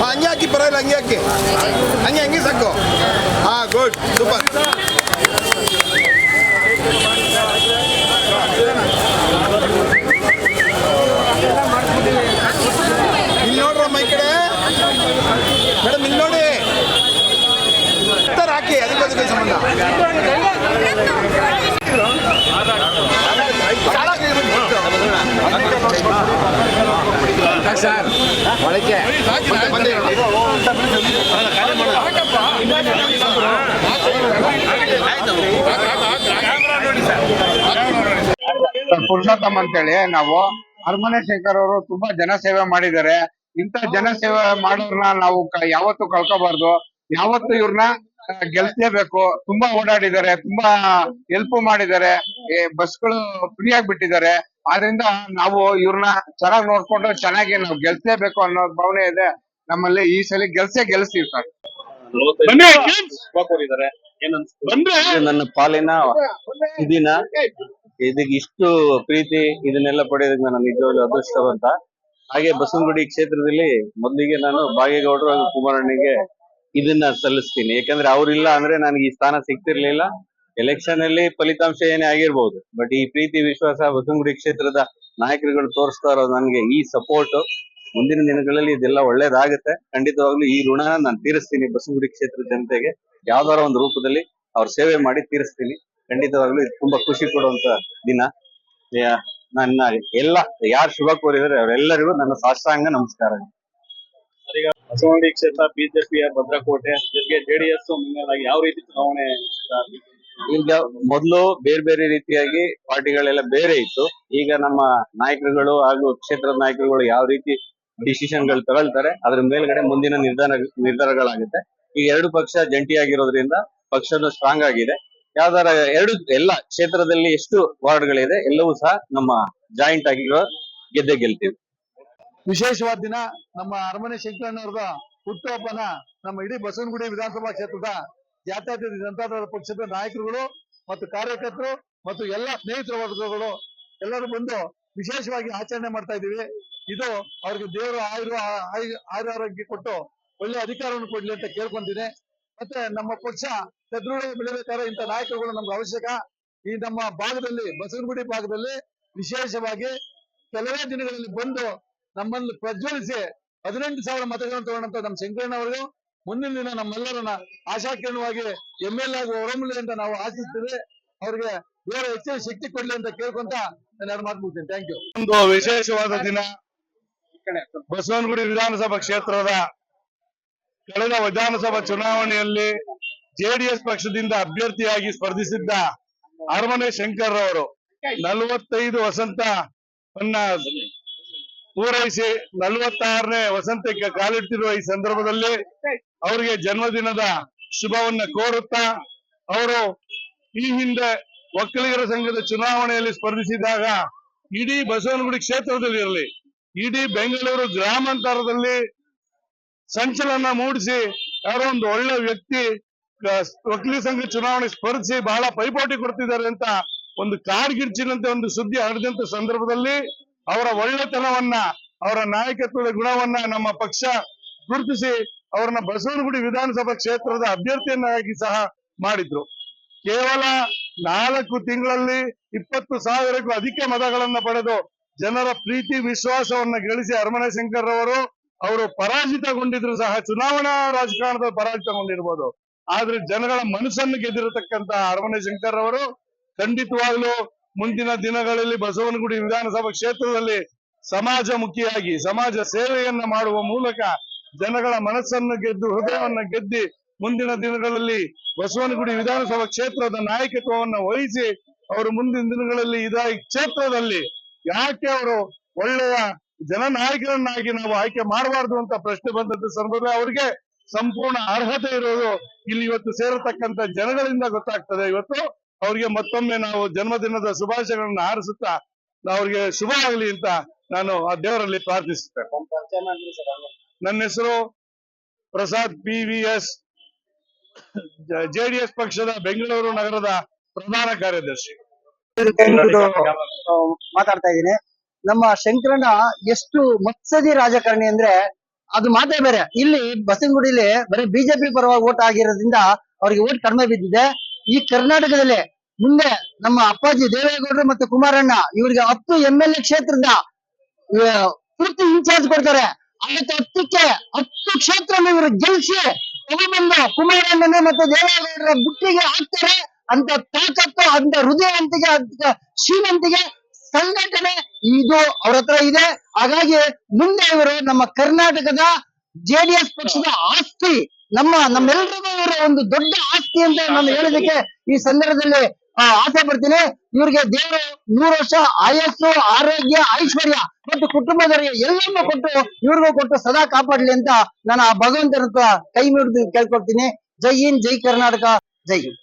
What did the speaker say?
ಹಂಗೆ ಹಾಕಿ ಪರವಾಗಿಲ್ಲ, ಹಂಗೆ ಹಾಕಿ, ಹಂಗೆ ಸಾಕು. ಹಾಂ, ಗುಡ್, ಸೂಪರ್. ಇಲ್ಲಿ ನೋಡ್ರಮ್ಮ ಈ ಕಡೆ ಮೇಡಮ್, ಇಲ್ಲಿ ನೋಡಿ ಹಾಕಿ, ಅದಕ್ಕೆ ಸಂಬಂಧ. ಸರ್ ಒಳಗೆ ಪುರುಷೋತ್ತಮ್ ಅಂತೇಳಿ ನಾವು ಅರಮನೆ ಶಂಕರ್ ಅವರು ತುಂಬಾ ಜನಸೇವೆ ಮಾಡಿದ್ದಾರೆ. ಇಂತ ಜನಸೇವೆ ಮಾಡೋರ್ನ ನಾವು ಯಾವತ್ತು ಕಳ್ಕೋಬಾರ್ದು. ಯಾವತ್ತು ಇವ್ರನ್ನ ಗೆಲ್ಸ್ಲೇಬೇಕು. ತುಂಬಾ ಓಡಾಡಿದ್ದಾರೆ, ತುಂಬಾ ಹೆಲ್ಪ್ ಮಾಡಿದ್ದಾರೆ, ಬಸ್ಗಳು ಫ್ರೀ ಆಗಿ ಬಿಟ್ಟಿದ್ದಾರೆ. ಆದ್ರಿಂದ ನಾವು ಇವ್ರನ್ನ ಚೆನ್ನಾಗಿ ನೋಡ್ಕೊಂಡು ಚೆನ್ನಾಗಿ ನಾವು ಗೆಲ್ಸ್ಲೇಬೇಕು ಅನ್ನೋ ಭಾವನೆ ಇದೆ ನಮ್ಮಲ್ಲಿ. ಈ ಸಲ ಗೆಲ್ಸ್ತೀವಿ ಸರ್. ನನ್ನ ಪಾಲಿನ ಇದೀನ ಇದಕ್ಕೆ ಇಷ್ಟು ಪ್ರೀತಿ ಇದನ್ನೆಲ್ಲ ಪಡೆಯೋದಕ್ಕೆ ನಾನು ನಿಜವಾಗ್ಲೂ ಅದೃಷ್ಟವಂತ. ಹಾಗೆ ಬಸವನಗುಡಿ ಕ್ಷೇತ್ರದಲ್ಲಿ ಮೊದಲಿಗೆ ನಾನು ಬಾಗೇಗೌಡರು ಹಾಗೂ ಕುಮಾರಣ್ಣಗೆ ಇದನ್ನ ಸಲ್ಲಿಸ್ತೀನಿ. ಯಾಕಂದ್ರೆ ಅವ್ರಿಲ್ಲ ಅಂದ್ರೆ ನನಗೆ ಈ ಸ್ಥಾನ ಸಿಗ್ತಿರ್ಲಿಲ್ಲ. ಎಲೆಕ್ಷನ್ ಅಲ್ಲಿ ಫಲಿತಾಂಶ ಏನೇ ಆಗಿರ್ಬೋದು, ಬಟ್ ಈ ಪ್ರೀತಿ ವಿಶ್ವಾಸ ಬಸವನಗುಡಿ ಕ್ಷೇತ್ರದ ನಾಯಕರುಗಳು ತೋರಿಸ್ತಾ ಇರೋದು ನನಗೆ ಈ ಸಪೋರ್ಟ್. ಮುಂದಿನ ದಿನಗಳಲ್ಲಿ ಇದೆಲ್ಲ ಒಳ್ಳೇದಾಗುತ್ತೆ. ಖಂಡಿತವಾಗ್ಲೂ ಈ ಋಣ ನಾನು ತೀರಿಸ್ತೀನಿ. ಬಸವನಗುಡಿ ಕ್ಷೇತ್ರದ ಜನತೆಗೆ ಯಾವ್ದಾರ ಒಂದು ರೂಪದಲ್ಲಿ ಅವ್ರ ಸೇವೆ ಮಾಡಿ ತೀರಿಸ್ತೀನಿ. ಖಂಡಿತವಾಗ್ಲೂ ಇದು ತುಂಬಾ ಖುಷಿ ಕೊಡುವಂತ ದಿನ. ನನ್ನ ಎಲ್ಲ ಯಾರು ಶುಭ ಕೋರಿದರೆ ಅವರೆಲ್ಲರಿಗೂ ನನ್ನ ಸಾಷ್ಟಾಂಗ ನಮಸ್ಕಾರ. ಬಸವನಗುಡಿ ಕ್ಷೇತ್ರ ಬಿಜೆಪಿಯ ಭದ್ರಕೋಟೆ, ಜೊತೆಗೆ ಜೆಡಿಎಸ್ ಯಾವ ರೀತಿ ಚುನಾವಣೆ? ಈಗ ಮೊದಲು ಬೇರೆ ಬೇರೆ ರೀತಿಯಾಗಿ ಪಾರ್ಟಿಗಳೆಲ್ಲ ಬೇರೆ ಇತ್ತು. ಈಗ ನಮ್ಮ ನಾಯಕರುಗಳು ಹಾಗೂ ಕ್ಷೇತ್ರದ ನಾಯಕರುಗಳು ಯಾವ ರೀತಿ ಡಿಸಿಷನ್ ಗಳು ತಗೊಳ್ತಾರೆ ಅದ್ರ ಮೇಲ್ಗಡೆ ಮುಂದಿನ ನಿರ್ಧಾರಗಳಾಗುತ್ತೆ. ಈ ಎರಡು ಪಕ್ಷ ಜಂಟಿಯಾಗಿರೋದ್ರಿಂದ ಪಕ್ಷನು ಸ್ಟ್ರಾಂಗ್ ಆಗಿದೆ. ಯಾವ್ದಾರ ಎಲ್ಲ ಕ್ಷೇತ್ರದಲ್ಲಿ ಎಷ್ಟು ವಾರ್ಡ್ಗಳಿದೆ ಎಲ್ಲವೂ ಸಹ ನಮ್ಮ ಜಾಯಿಂಟ್ ಆಗಿರೋ ಗೆಲ್ತೀವಿ. ವಿಶೇಷವಾದ ದಿನ. ನಮ್ಮ ಅರಮನೆ ಶಂಕರಣ್ಣವ್ರದ ಹುಟ್ಟುಹಬ್ಬನ ನಮ್ಮ ಇಡೀ ಬಸವನಗುಡಿ ವಿಧಾನಸಭಾ ಕ್ಷೇತ್ರದ ಜಾತ್ಯತೀತ ಜನತಾದಳ ಪಕ್ಷದ ನಾಯಕರುಗಳು ಮತ್ತು ಕಾರ್ಯಕರ್ತರು ಮತ್ತು ಎಲ್ಲ ಸ್ನೇಹಿತರ ವರ್ಗಗಳು ಎಲ್ಲರೂ ಬಂದು ವಿಶೇಷವಾಗಿ ಆಚರಣೆ ಮಾಡ್ತಾ ಇದ್ದೀವಿ. ಇದು ಅವ್ರಿಗೆ ದೇವರು ಆರೋಗ್ಯ ಕೊಟ್ಟು ಒಳ್ಳೆ ಅಧಿಕಾರವನ್ನು ಕೊಡ್ಲಿ ಅಂತ ಕೇಳ್ಕೊಂತೀನಿ. ಮತ್ತೆ ನಮ್ಮ ಪಕ್ಷ ಸದೃಢ ಬೆಳಿಬೇಕಾದ್ರೆ ಇಂಥ ನಾಯಕರುಗಳು ನಮ್ಗೆ ಅವಶ್ಯಕ. ಈ ನಮ್ಮ ಭಾಗದಲ್ಲಿ ಬಸವನಗುಡಿ ಭಾಗದಲ್ಲಿ ವಿಶೇಷವಾಗಿ ಕೆಲವೇ ದಿನಗಳಲ್ಲಿ ಬಂದು ನಮ್ಮನ್ನು ಪ್ರಜ್ವಲಿಸಿ 18,000 ಮತಗಳನ್ನು ತಗೊಂಡಂತ ನಮ್ಮ ಶಂಕರಣ್ಣ ಅವರಿಗೂ ಮುಂದಿನ ದಿನ ನಮ್ಮೆಲ್ಲರನ್ನ ಆಶಾಕಿರಣವಾಗಿ MLA ಆಗಿ ಹೊರಮಲಿ ಅಂತ ನಾವು ಆಶಿಸ್ತೀವಿ. ಅವ್ರಿಗೆ ಬೇರೆ ಹೆಚ್ಚಿನ ಶಕ್ತಿ ಕೊಡ್ಲಿ ಅಂತ ಕೇಳ್ಕೊಂತ ನಾನು ಎರಡು ಮಾತು ಮುಗಿಸ್ತೀನಿ. Thank you. ಒಂದು ವಿಶೇಷವಾದ ದಿನ. ಬಸವನಗುಡಿ ವಿಧಾನಸಭಾ ಕ್ಷೇತ್ರದ ಕಳೆದ ವಿಧಾನಸಭಾ ಚುನಾವಣೆಯಲ್ಲಿ ಜೆಡಿಎಸ್ ಪಕ್ಷದಿಂದ ಅಭ್ಯರ್ಥಿಯಾಗಿ ಸ್ಪರ್ಧಿಸಿದ್ದ ಅರಮನೆ ಶಂಕರ್ ಅವರು 45 ವಸಂತವನ್ನ ಪೂರೈಸಿ 46ನೇ ವಸಂತಕ್ಕೆ ಕಾಲಿಡ್ತಿರುವ ಈ ಸಂದರ್ಭದಲ್ಲಿ ಅವರಿಗೆ ಜನ್ಮದಿನದ ಶುಭವನ್ನ ಕೋರುತ್ತಾ, ಅವರು ಈ ಹಿಂದೆ ಒಕ್ಕಲಿಗರ ಸಂಘದ ಚುನಾವಣೆಯಲ್ಲಿ ಸ್ಪರ್ಧಿಸಿದಾಗ ಇಡೀ ಬಸವನಗುಡಿ ಕ್ಷೇತ್ರದಲ್ಲಿ ಇರಲಿ, ಇಡೀ ಬೆಂಗಳೂರು ಗ್ರಾಮಾಂತರದಲ್ಲಿ ಸಂಚಲನ ಮೂಡಿಸಿ ಯಾರೋ ಒಂದು ಒಳ್ಳೆ ವ್ಯಕ್ತಿ ಒಕ್ಕಲಿಗ ಸಂಘ ಚುನಾವಣೆ ಸ್ಪರ್ಧಿಸಿ ಬಹಳ ಪೈಪೋಟಿ ಕೊಡ್ತಿದ್ದಾರೆ ಅಂತ ಒಂದು ಕಾಡ್ಗಿರ್ಚಿನಂತೆ ಒಂದು ಸುದ್ದಿ ಹರಡಿದಂತ ಸಂದರ್ಭದಲ್ಲಿ ಅವರ ಒಳ್ಳೆತನವನ್ನ, ಅವರ ನಾಯಕತ್ವದ ಗುಣವನ್ನ ನಮ್ಮ ಪಕ್ಷ ಗುರುತಿಸಿ ಅವರನ್ನ ಬಸವನಗುಡಿ ವಿಧಾನಸಭಾ ಕ್ಷೇತ್ರದ ಅಭ್ಯರ್ಥಿಯನ್ನಾಗಿ ಸಹ ಮಾಡಿದ್ರು. ಕೇವಲ 4 ತಿಂಗಳಲ್ಲಿ 20,000ಕ್ಕೂ ಅಧಿಕ ಮತಗಳನ್ನ ಪಡೆದು ಜನರ ಪ್ರೀತಿ ವಿಶ್ವಾಸವನ್ನ ಗಳಿಸಿ ಅರಮನೆ ಶಂಕರ್ ಅವರು ಪರಾಜಿತಗೊಂಡಿದ್ರು ಸಹ, ಚುನಾವಣಾ ರಾಜಕಾರಣದಲ್ಲಿ ಪರಾಜಿತಗೊಂಡಿರ್ಬೋದು, ಆದ್ರೆ ಜನಗಳ ಮನಸ್ಸನ್ನು ಗೆದ್ದಿರತಕ್ಕಂತ ಅರಮನೆ ಶಂಕರ್ ಅವರು ಖಂಡಿತವಾಗ್ಲೂ ಮುಂದಿನ ದಿನಗಳಲ್ಲಿ ಬಸವನಗುಡಿ ವಿಧಾನಸಭಾ ಕ್ಷೇತ್ರದಲ್ಲಿ ಸಮಾಜಮುಖಿಯಾಗಿ ಸಮಾಜ ಸೇವೆಯನ್ನ ಮಾಡುವ ಮೂಲಕ ಜನಗಳ ಮನಸ್ಸನ್ನು ಗೆದ್ದು ಹೃದಯವನ್ನ ಗೆದ್ದಿ ಮುಂದಿನ ದಿನಗಳಲ್ಲಿ ಬಸವನಗುಡಿ ವಿಧಾನಸಭಾ ಕ್ಷೇತ್ರದ ನಾಯಕತ್ವವನ್ನು ವಹಿಸಿ ಅವರು ಮುಂದಿನ ದಿನಗಳಲ್ಲಿ ಈ ಕ್ಷೇತ್ರದಲ್ಲಿ ಯಾಕೆ ಅವರು ಒಳ್ಳೆಯ ಜನನಾಯಕರನ್ನಾಗಿ ನಾವು ಆಯ್ಕೆ ಮಾಡಬಾರ್ದು ಅಂತ ಪ್ರಶ್ನೆ ಬಂದಂತ ಸಂದರ್ಭ ಅವರಿಗೆ ಸಂಪೂರ್ಣ ಅರ್ಹತೆ ಇರೋದು ಇಲ್ಲಿ ಇವತ್ತು ಸೇರತಕ್ಕಂತ ಜನಗಳಿಂದ ಗೊತ್ತಾಗ್ತದೆ. ಇವತ್ತು ಅವರಿಗೆ ಮತ್ತೊಮ್ಮೆ ನಾವು ಜನ್ಮದಿನದ ಶುಭಾಶಯಗಳನ್ನ ಹಾರಿಸುತ್ತಾ ಅವ್ರಿಗೆ ಶುಭ ಆಗಲಿ ಅಂತ ನಾನು ಆ ದೇವರಲ್ಲಿ ಪ್ರಾರ್ಥಿಸುತ್ತೇನೆ. ನನ್ನ ಹೆಸರು ಪ್ರಸಾದ್ PVS, ಜೆಡಿಎಸ್ ಪಕ್ಷದ ಬೆಂಗಳೂರು ನಗರದ ಪ್ರಧಾನ ಕಾರ್ಯದರ್ಶಿ. ಮಾತಾಡ್ತಾ ಇದ್ದೀನಿ. ನಮ್ಮ ಶಂಕರಣ್ಣ ಎಷ್ಟು ಮತ್ಸದಿ ರಾಜಕಾರಣಿ ಅಂದ್ರೆ ಅದು ಮಾತೇ ಬೇರೆ. ಇಲ್ಲಿ ಬಸವನಗುಡಿಲಿ ಬರೀ ಬಿಜೆಪಿ ಪರವಾಗಿ ಓಟ್ ಆಗಿರೋದ್ರಿಂದ ಅವ್ರಿಗೆ ಓಟ್ ಕಡಿಮೆ ಬಿದ್ದಿದೆ. ಈ ಕರ್ನಾಟಕದಲ್ಲಿ ಮುಂದೆ ನಮ್ಮ ಅಪ್ಪಾಜಿ ದೇವೇಗೌಡರು ಮತ್ತು ಕುಮಾರಣ್ಣ ಇವರಿಗೆ 10 MLA ಕ್ಷೇತ್ರದ ಪೂರ್ತಿ ಇನ್ಚಾರ್ಜ್ ಕೊಡ್ತಾರೆ. ಅದಕ್ಕೆ 10 ಕ್ಷೇತ್ರ ಇವರು ಗೆಲ್ಸಿ ತಗೊಂಡ್ಬಂದು ಕುಮಾರಣ್ಣನ ಮತ್ತು ದೇವೇಗೌಡರ ಬುಟ್ಟಿಗೆ ಹಾಕ್ತಾರೆ. ಅಂತ ತಾಕತ್ತು, ಅಂತ ಹೃದಯವಂತಿಗೆ, ಅಂತ ಶ್ರೀಮಂತಿಗೆ, ಸಂಘಟನೆ ಇದು ಅವ್ರ ಹತ್ರ ಇದೆ. ಹಾಗಾಗಿ ಮುಂದೆ ಇವರು ನಮ್ಮ ಕರ್ನಾಟಕದ ಜೆಡಿಎಸ್ ಪಕ್ಷದ ಆಸ್ತಿ, ನಮ್ಮೆಲ್ಲರಿಗೂ ಇವರು ಒಂದು ದೊಡ್ಡ ಆಸ್ತಿ ಅಂತ ನಾನು ಹೇಳೋದಕ್ಕೆ ಈ ಸಂದರ್ಭದಲ್ಲಿ ಆಸೆ ಪಡ್ತೀನಿ. ಇವ್ರಿಗೆ ದೇವರು 100 ವರ್ಷ ಆಯಸ್ಸು, ಆರೋಗ್ಯ, ಐಶ್ವರ್ಯ ಮತ್ತು ಕುಟುಂಬದವರಿಗೆ ಎಲ್ಲವನ್ನೂ ಕೊಟ್ಟು ಇವ್ರಿಗೂ ಕೊಟ್ಟು ಸದಾ ಕಾಪಾಡ್ಲಿ ಅಂತ ನಾನು ಆ ಭಗವಂತನ ಹತ್ರ ಕೈ ಮುಗಿದು ಕೇಳ್ಕೊಳ್ತೀನಿ. ಜೈ ಹಿಂದ್, ಜೈ ಕರ್ನಾಟಕ, ಜೈ ಹಿಂದ್.